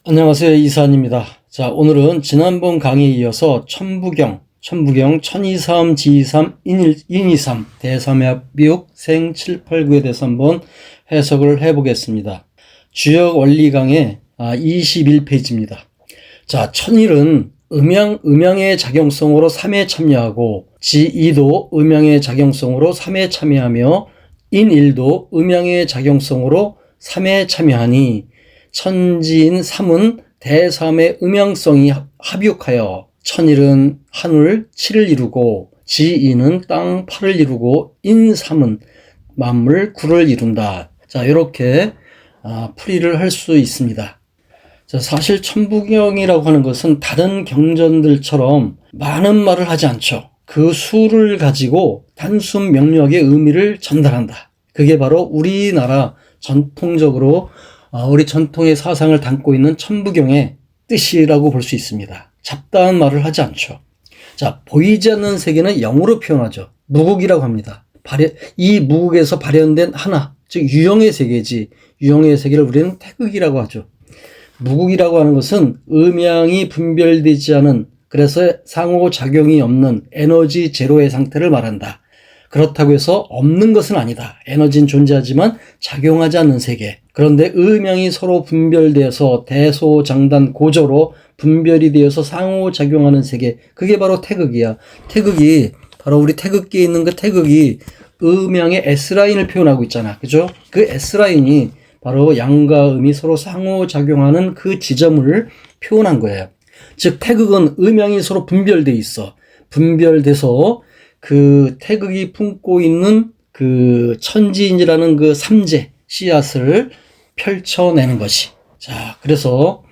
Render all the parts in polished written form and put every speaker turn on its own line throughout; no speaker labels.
안녕하세요. 이사입니다. 자, 오늘은 지난번 강의에 이어서 천부경 1223, 지23, 인이삼, 대삼합비육, 생 7, 8, 9에 대해서 한번 해석을 해보겠습니다. 주역 원리 강의 21페이지입니다. 자, 천일은 음양의 작용성으로 3에 참여하고, 지2도 음양의 작용성으로 3에 참여하며, 인일도 음양의 작용성으로 3에 참여하니, 천지인 3은 대삼의 음양성이 합육하여 천일은 하늘 7을 이루고, 지2는 땅 8을 이루고, 인3은 만물 9를 이룬다. 자, 이렇게 풀이를 할 수 있습니다. 자, 사실 천부경이라고 하는 것은 다른 경전들처럼 많은 말을 하지 않죠. 그 수를 가지고 단순 명료하게 의미를 전달한다. 그게 바로 우리나라 전통적으로 우리 전통의 사상을 담고 있는 천부경의 뜻이라고 볼 수 있습니다. 잡다한 말을 하지 않죠. 자, 보이지 않는 세계는 영으로 표현하죠. 무국이라고 합니다. 이 무국에서 발현된 하나, 즉 유형의 세계지. 유형의 세계를 우리는 태극이라고 하죠. 무국이라고 하는 것은 음양이 분별되지 않은, 그래서 상호작용이 없는 에너지 제로의 상태를 말한다. 그렇다고 해서 없는 것은 아니다. 에너지는 존재하지만 작용하지 않는 세계. 그런데 음양이 서로 분별되어서 대소장단 고저로 분별이 되어서 상호작용하는 세계. 그게 바로 태극이야. 태극이 바로 우리 태극기에 있는 그 태극이 음양의 S라인을 표현하고 있잖아. 그죠? 그 S라인이 바로 양과 음이 서로 상호작용하는 그 지점을 표현한 거예요. 즉 태극은 음양이 서로 분별돼 있어. 분별돼서 그 태극이 품고 있는 그 천지인이라는 그 삼재 씨앗을 펼쳐내는 것이. 자, 그래서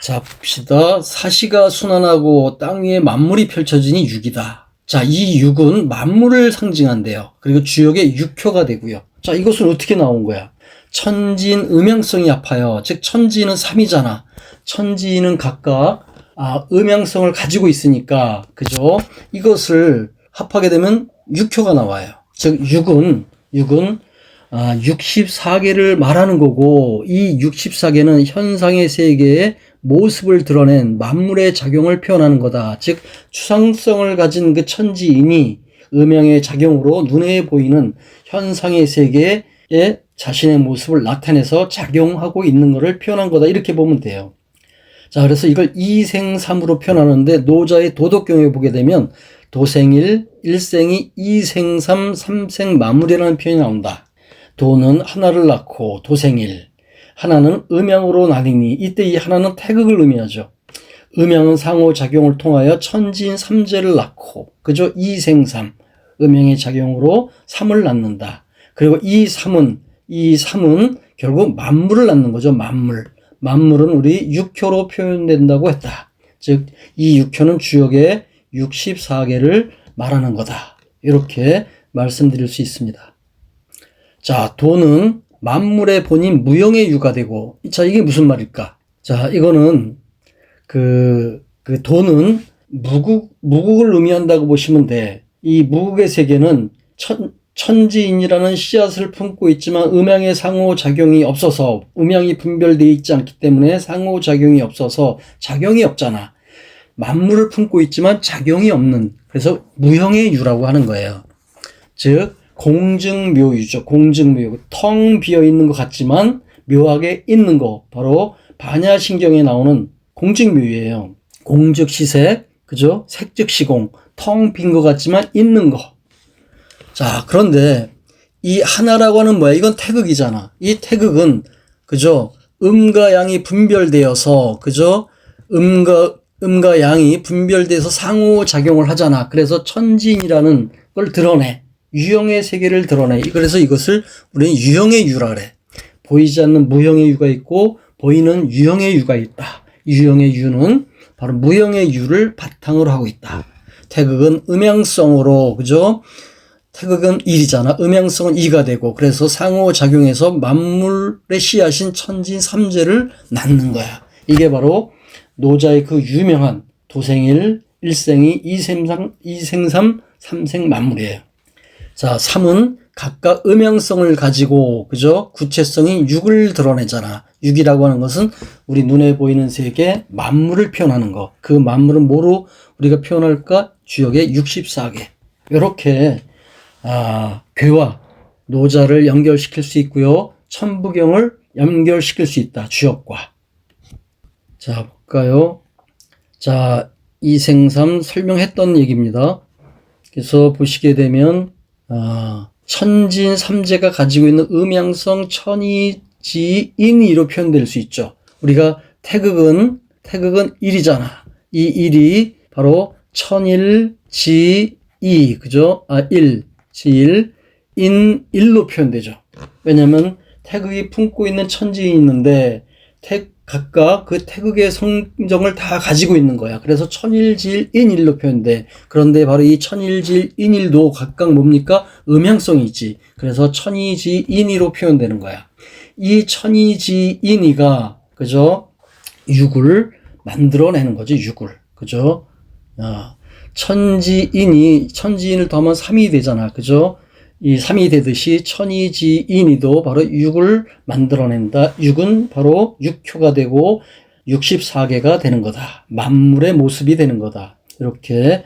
자 봅시다. 사시가 순환하고 땅 위에 만물이 펼쳐지니 육이다. 자, 이 육은 만물을 상징한대요. 그리고 주역의 육효가 되고요. 자, 이것은 어떻게 나온 거야? 천지인 음양성이 합하여, 즉 천지인은 3이잖아. 천지인은 각각 음양성을 가지고 있으니까, 그죠? 이것을 합하게 되면 육효가 나와요. 즉 육은 64개를 말하는 거고, 이 64개는 현상의 세계의 모습을 드러낸 만물의 작용을 표현하는 거다. 즉 추상성을 가진 그 천지인이 음양의 작용으로 눈에 보이는 현상의 세계에 자신의 모습을 나타내서 작용하고 있는 것을 표현한 거다. 이렇게 보면 돼요. 자, 그래서 이걸 이생삼으로 표현하는데, 노자의 도덕경에 보게 되면 도생일, 일생이 이생삼, 삼생 마무리라는 표현이 나온다. 도는 하나를 낳고 도생일, 하나는 음양으로 나뉘니, 이때 이 하나는 태극을 의미하죠. 음양은 상호작용을 통하여 천지인 삼재를 낳고, 그죠? 이생삼, 음양의 작용으로 삼을 낳는다. 그리고 이 삼은 결국 만물을 낳는 거죠. 만물은 우리 육효로 표현된다고 했다. 즉 이 육효는 주역의 64개를 말하는 거다. 이렇게 말씀드릴 수 있습니다. 자, 도는 만물의 본인 무형의 유가 되고, 자, 이게 무슨 말일까? 자, 이거는 그 도는 무국을 의미한다고 보시면 돼. 이 무국의 세계는 천지인이라는 씨앗을 품고 있지만 음양의 상호작용이 없어서, 음양이 분별되어 있지 않기 때문에 상호작용이 없어서 작용이 없잖아. 만물을 품고 있지만 작용이 없는, 그래서 무형의 유라고 하는 거예요. 즉 공증묘유죠. 공증묘유. 텅 비어있는 것 같지만 묘하게 있는 거, 바로 반야신경에 나오는 공증묘유예요. 공즉 시색, 그죠? 색즉 시공. 텅 빈 것 같지만 있는 거. 자, 그런데 이 하나라고 하는 뭐야? 이건 태극이잖아. 이 태극은, 그죠? 음과 양이 분별되어서, 그죠? 음과 양이 분별돼서 상호작용을 하잖아. 그래서 천지인이라는 걸 드러내. 유형의 세계를 드러내. 그래서 이것을 우리는 유형의 유라 그래. 보이지 않는 무형의 유가 있고, 보이는 유형의 유가 있다. 유형의 유는 바로 무형의 유를 바탕으로 하고 있다. 태극은 음양성으로, 그죠? 태극은 1이잖아. 음양성은 2가 되고, 그래서 상호작용해서 만물의 씨앗인 천지인 삼재를 낳는 거야. 이게 바로 노자의 그 유명한 도생일, 일생이, 이생삼, 삼생 만물이에요. 자, 3은 각각 음양성을 가지고, 그죠? 구체성이 6을 드러내잖아. 6이라고 하는 것은 우리 눈에 보이는 세계 만물을 표현하는 거. 그 만물은 뭐로 우리가 표현할까? 주역의 64개. 이렇게 괴와 노자를 연결시킬 수 있고요. 천부경을 연결시킬 수 있다. 주역과. 자, 볼까요? 자, 이생삼 설명했던 얘기입니다. 그래서 보시게 되면 천진 삼재가 가지고 있는 음양성 천이지인이로 표현될 수 있죠. 우리가 태극은 1이잖아. 이 1이 바로 천일지이, 그죠? 1, 인 1로 표현되죠. 왜냐면 태극이 품고 있는 천지인이 있는데 각각 그 태극의 성정을 다 가지고 있는 거야. 그래서 천일지인일로 표현돼. 그런데 바로 이 천일지인일도 각각 뭡니까? 음양성이 있지. 그래서 천이지인이로 표현되는 거야. 이 천이지인이가, 그죠? 6을 만들어내는 거지, 6을. 그죠? 천지인을 더하면 3이 되잖아. 그죠? 이 3이 되듯이 천이지인이도 바로 6을 만들어낸다. 6은 바로 6효가 되고 64개가 되는 거다. 만물의 모습이 되는 거다. 이렇게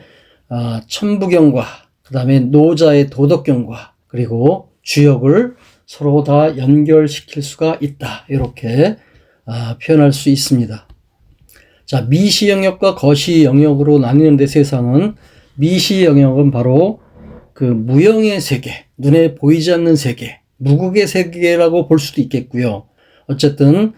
천부경과 그 다음에 노자의 도덕경과 그리고 주역을 서로 다 연결시킬 수가 있다. 이렇게 표현할 수 있습니다. 자, 미시 영역과 거시 영역으로 나뉘는데 세상은 미시 영역은 바로 그 무형의 세계, 눈에 보이지 않는 세계, 무극의 세계라고 볼 수도 있겠고요. 어쨌든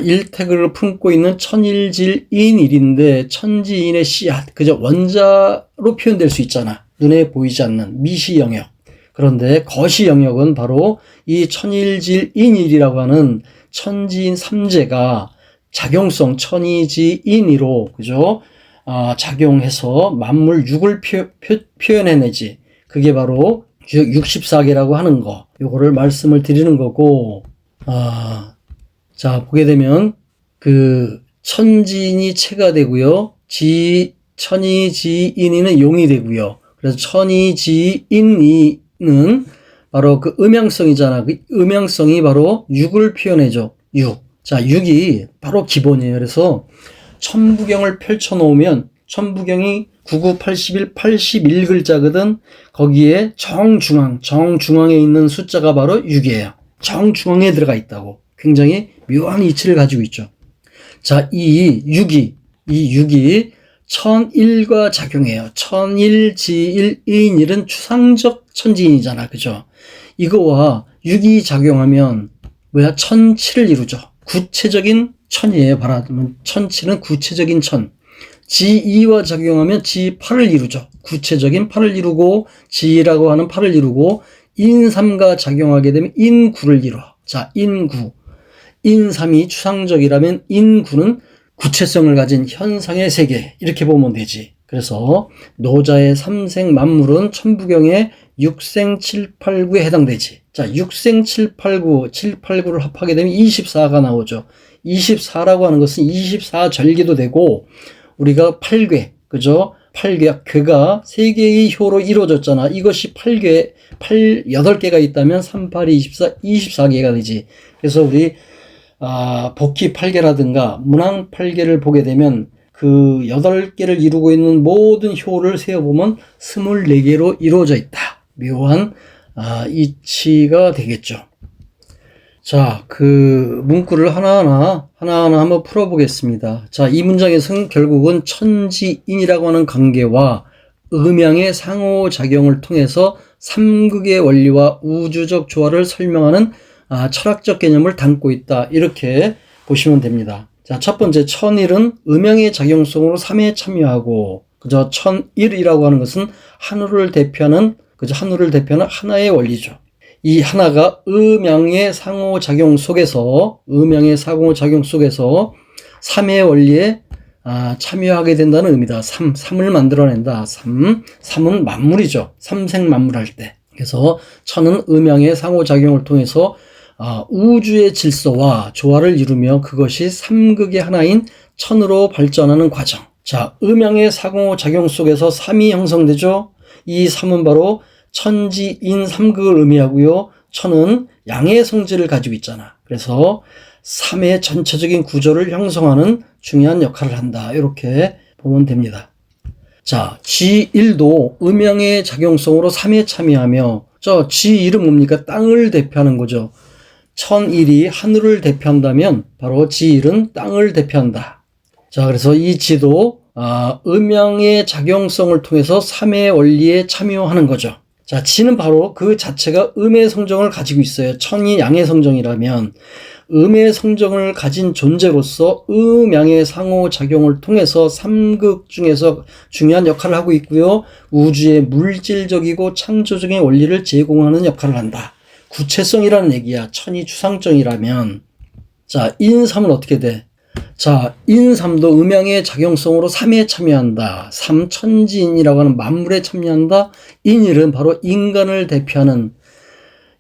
일태극을 품고 있는 천일질인일인데 천지인의 씨앗, 그저 원자로 표현될 수 있잖아. 눈에 보이지 않는 미시 영역. 그런데 거시 영역은 바로 이 천일질인일이라고 하는 천지인 삼재가 작용성 천이지인이로, 그죠? 작용해서 만물 6을 표현해내지. 그게 바로 64개라고 하는 거. 요거를 말씀을 드리는 거고, 자, 보게 되면, 그, 천지인이 체가 되고요. 천이지인이는 용이 되고요. 그래서 천이지인이는 바로 그 음양성이잖아. 그 음양성이 바로 6을 표현해줘. 6. 자, 6이 바로 기본이에요. 그래서 천부경을 펼쳐놓으면 천부경이 99, 81, 81글자거든. 거기에 정중앙에 있는 숫자가 바로 6이에요. 정중앙에 들어가 있다고. 굉장히 묘한 이치를 가지고 있죠. 자, 이 6이 천일과 작용해요. 천일, 이인일은 추상적 천지인이잖아. 그죠? 이거와 6이 작용하면 천칠을 이루죠. 구체적인 천이에요. 말하자면 천칠은 구체적인 천. 지2와 작용하면 지8을 이루죠. 구체적인 8을 이루고 지라고 하는 8을 이루고 인3과 작용하게 되면 인9를 이뤄. 자, 인9. 인3이 추상적이라면 인9는 구체성을 가진 현상의 세계. 이렇게 보면 되지. 그래서 노자의 삼생 만물은 천부경의 6생 7, 8, 9에 해당되지. 자, 6생 7, 8, 9, 7, 8, 9를 합하게 되면 24가 나오죠. 24라고 하는 것은 24절기도 되고, 우리가 8궤, 그죠? 8궤, 궤가 3개의 효로 이루어졌잖아. 이것이 8개가 있다면 3, 8, 24, 24개가 되지. 그래서 우리, 복희 8개라든가 문항 8개를 보게 되면 그 8개를 이루고 있는 모든 효를 세어보면 24개로 이루어져 있다. 묘한 이치가 되겠죠. 자, 그 문구를 하나하나 한번 풀어보겠습니다. 자, 이 문장에서는 결국은 천지인이라고 하는 관계와 음양의 상호작용을 통해서 삼극의 원리와 우주적 조화를 설명하는 철학적 개념을 담고 있다. 이렇게 보시면 됩니다. 자, 첫 번째, 천일은 음양의 작용성으로 삼에 참여하고, 그저 천일이라고 하는 것은 한우를 대표하는 하나의 원리죠. 이 하나가 음양의 상호작용 속에서 삼의 원리에 참여하게 된다는 의미다. 삼을 만들어낸다. 삼은 만물이죠. 삼생만물할 때. 그래서 천은 음양의 상호작용을 통해서 우주의 질서와 조화를 이루며 그것이 삼극의 하나인 천으로 발전하는 과정. 자, 음양의 상호작용 속에서 삼이 형성되죠. 이 삼은 바로 천지인 삼극을 의미하고요. 천은 양의 성질을 가지고 있잖아. 그래서 삼의 전체적인 구조를 형성하는 중요한 역할을 한다. 이렇게 보면 됩니다. 자, 지1도 음양의 작용성으로 삼에 참여하며, 저 지1은 뭡니까? 땅을 대표하는 거죠. 천일이 하늘을 대표한다면 바로 지1은 땅을 대표한다. 자, 그래서 이 지도 음양의 작용성을 통해서 삼의 원리에 참여하는 거죠. 자, 지는 바로 그 자체가 음의 성정을 가지고 있어요. 천이 양의 성정이라면 음의 성정을 가진 존재로서 음양의 상호작용을 통해서 삼극 중에서 중요한 역할을 하고 있고요. 우주의 물질적이고 창조적인 원리를 제공하는 역할을 한다. 구체성이라는 얘기야. 천이 추상정이라면. 자, 인삼은 어떻게 돼? 자, 인삼도 음양의 작용성으로 삼에 참여한다. 삼천지인이라고 하는 만물에 참여한다. 인일은 바로 인간을 대표하는,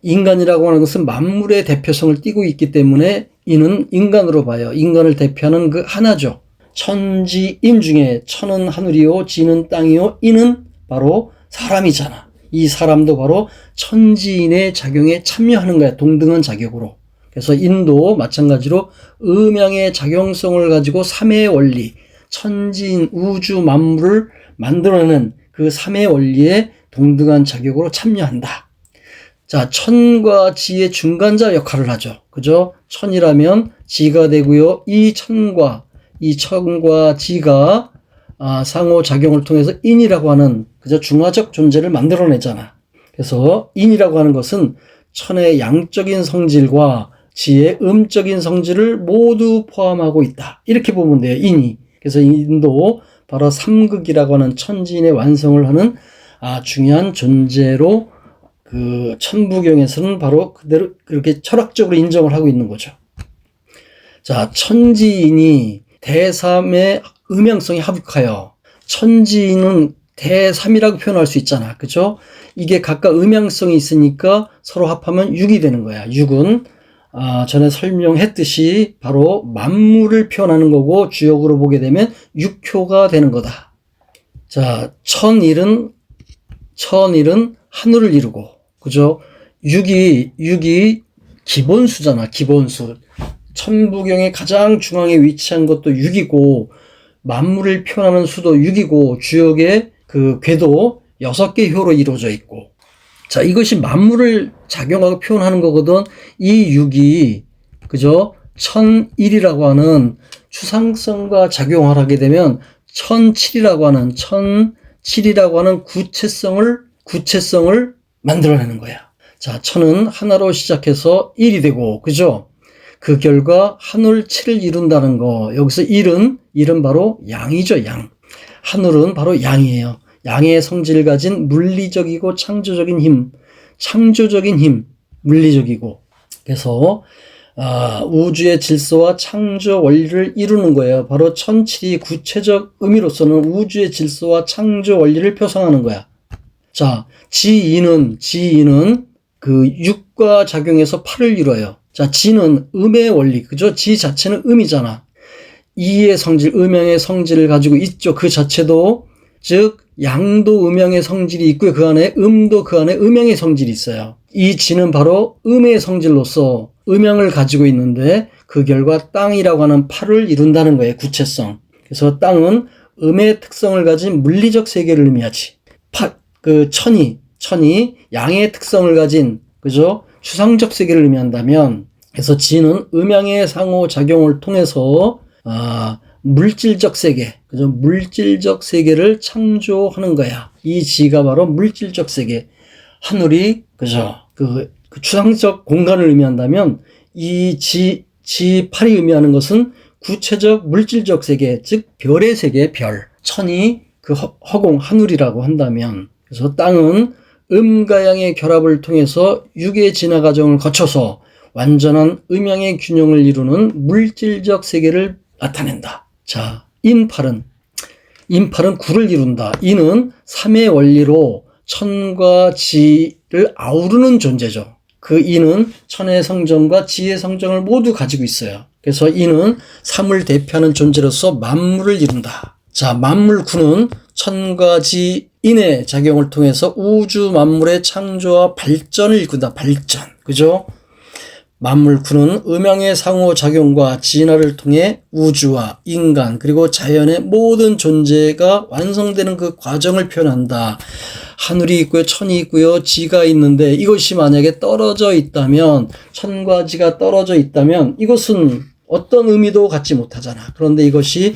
인간이라고 하는 것은 만물의 대표성을 띠고 있기 때문에 인은 인간으로 봐요. 인간을 대표하는 그 하나죠. 천지인 중에 천은 하늘이요, 지는 땅이요, 인은 바로 사람이잖아. 이 사람도 바로 천지인의 작용에 참여하는 거야. 동등한 자격으로. 그래서 인도 마찬가지로 음양의 작용성을 가지고 삼의 원리, 천지인 우주 만물을 만들어내는 그 삼의 원리에 동등한 자격으로 참여한다. 자, 천과 지의 중간자 역할을 하죠. 그죠? 천이라면 지가 되고요. 이 천과 지가 상호작용을 통해서 인이라고 하는 그저 중화적 존재를 만들어내잖아. 그래서 인이라고 하는 것은 천의 양적인 성질과 지의 음적인 성질을 모두 포함하고 있다. 이렇게 보면 돼요. 인이. 그래서 인도 바로 삼극이라고 하는 천지인의 완성을 하는 중요한 존재로 그 천부경에서는 바로 그대로 그렇게 철학적으로 인정을 하고 있는 거죠. 자, 천지인이 대삼의 음양성이 합육하여 천지인은 대삼이라고 표현할 수 있잖아. 그죠? 이게 각각 음양성이 있으니까 서로 합하면 6이 되는 거야. 6은 전에 설명했듯이 바로 만물을 표현하는 거고 주역으로 보게 되면 육효가 되는 거다. 자, 천일은 하늘을 이루고, 그죠? 6이 기본수잖아. 기본수. 천부경의 가장 중앙에 위치한 것도 6이고 만물을 표현하는 수도 6이고 주역의 그 궤도 6개 효로 이루어져 있고, 자, 이것이 만물을 작용하고 표현하는 거거든. 이 6이, 그죠? 천일이라고 하는 추상성과 작용을 하게 되면 천칠이라고 하는 구체성을 만들어내는 거야. 자, 천은 하나로 시작해서 1이 되고, 그죠? 그 결과 하늘 7을 이룬다는 거. 여기서 일은 바로 양이죠, 양. 하늘은 바로 양이에요. 양의 성질을 가진 물리적이고 창조적인 힘, 물리적이고. 그래서 우주의 질서와 창조 원리를 이루는 거예요. 바로 천칠이 구체적 의미로서는 우주의 질서와 창조 원리를 표상하는 거야. 자, 지인은 그 6과 작용해서 8을 이뤄요. 자, 지는 음의 원리, 그죠? 지 자체는 음이잖아. 이의 성질, 음양의 성질을 가지고 있죠. 그 자체도, 즉 양도 음양의 성질이 있고요. 그 안에 음도 그 안에 음양의 성질이 있어요. 이 지는 바로 음의 성질로서 음양을 가지고 있는데 그 결과 땅이라고 하는 팔을 이룬다는 거예요. 구체성. 그래서 땅은 음의 특성을 가진 물리적 세계를 의미하지. 천이 양의 특성을 가진, 그죠? 추상적 세계를 의미한다면, 그래서 지는 음양의 상호작용을 통해서 물질적 세계, 그죠? 물질적 세계를 창조하는 거야. 이 지가 바로 물질적 세계. 하늘이, 그죠? 그 추상적 공간을 의미한다면, 이 지8이 의미하는 것은 구체적 물질적 세계, 즉, 별의 세계, 별. 천이 그 허공, 하늘이라고 한다면, 그래서 땅은 음과 양의 결합을 통해서 6의 진화 과정을 거쳐서 완전한 음양의 균형을 이루는 물질적 세계를 나타낸다. 자, 인팔은 구를 이룬다. 인은 3의 원리로 천과 지를 아우르는 존재죠. 그 인은 천의 성정과 지의 성정을 모두 가지고 있어요. 그래서 인은 3을 대표하는 존재로서 만물을 이룬다. 자, 만물 구는 천과 지인의 작용을 통해서 우주 만물의 창조와 발전을 이끈다. 발전. 그죠? 만물구는 음양의 상호작용과 진화를 통해 우주와 인간 그리고 자연의 모든 존재가 완성되는 그 과정을 표현한다. 하늘이 있고요, 천이 있고요, 지가 있는데 이것이 만약에 떨어져 있다면, 천과 지가 떨어져 있다면 이것은 어떤 의미도 갖지 못하잖아. 그런데 이것이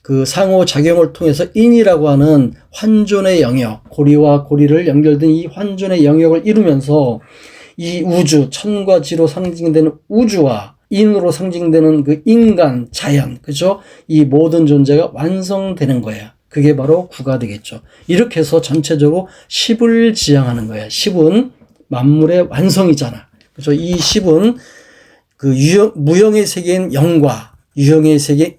그 상호작용을 통해서 인이라고 하는 환존의 영역, 고리와 고리를 연결된 이 환존의 영역을 이루면서 이 우주, 천과 지로 상징되는 우주와 인으로 상징되는 그 인간, 자연, 그죠? 이 모든 존재가 완성되는 거야. 그게 바로 구가 되겠죠. 이렇게 해서 전체적으로 10을 지향하는 거야. 10은 만물의 완성이잖아. 그죠? 이 10은 그 무형의 세계인 영과 유형의 세계인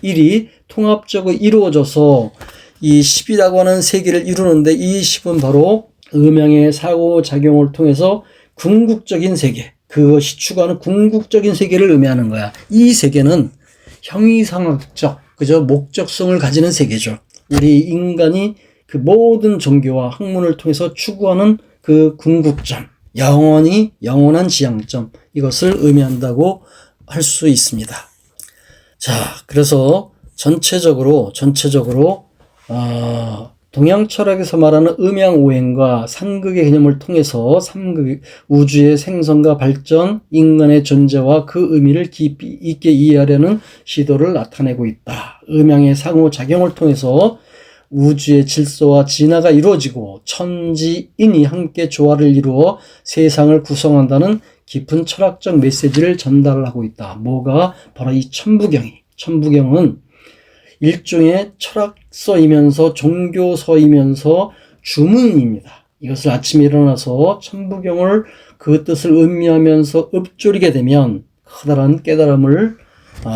일이 통합적으로 이루어져서 이 10이라고 하는 세계를 이루는데 이 10은 바로 음양의 사고작용을 통해서 궁극적인 세계, 그것이 추구하는 궁극적인 세계를 의미하는 거야. 이 세계는 형이상학적, 그죠? 목적성을 가지는 세계죠. 우리 인간이 그 모든 종교와 학문을 통해서 추구하는 그 궁극점, 영원한 지향점, 이것을 의미한다고 할 수 있습니다. 자, 그래서 전체적으로 동양 철학에서 말하는 음양오행과 상극의 개념을 통해서 삼극, 우주의 생성과 발전, 인간의 존재와 그 의미를 깊이 있게 이해하려는 시도를 나타내고 있다. 음양의 상호작용을 통해서 우주의 질서와 진화가 이루어지고 천지인이 함께 조화를 이루어 세상을 구성한다는 깊은 철학적 메시지를 전달하고 있다. 뭐가? 바로 이 천부경은 일종의 철학서이면서 종교서이면서 주문입니다. 이것을 아침에 일어나서 천부경을 그 뜻을 음미하면서 읊조리게 되면 커다란 깨달음을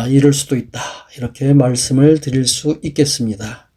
이룰 수도 있다. 이렇게 말씀을 드릴 수 있겠습니다.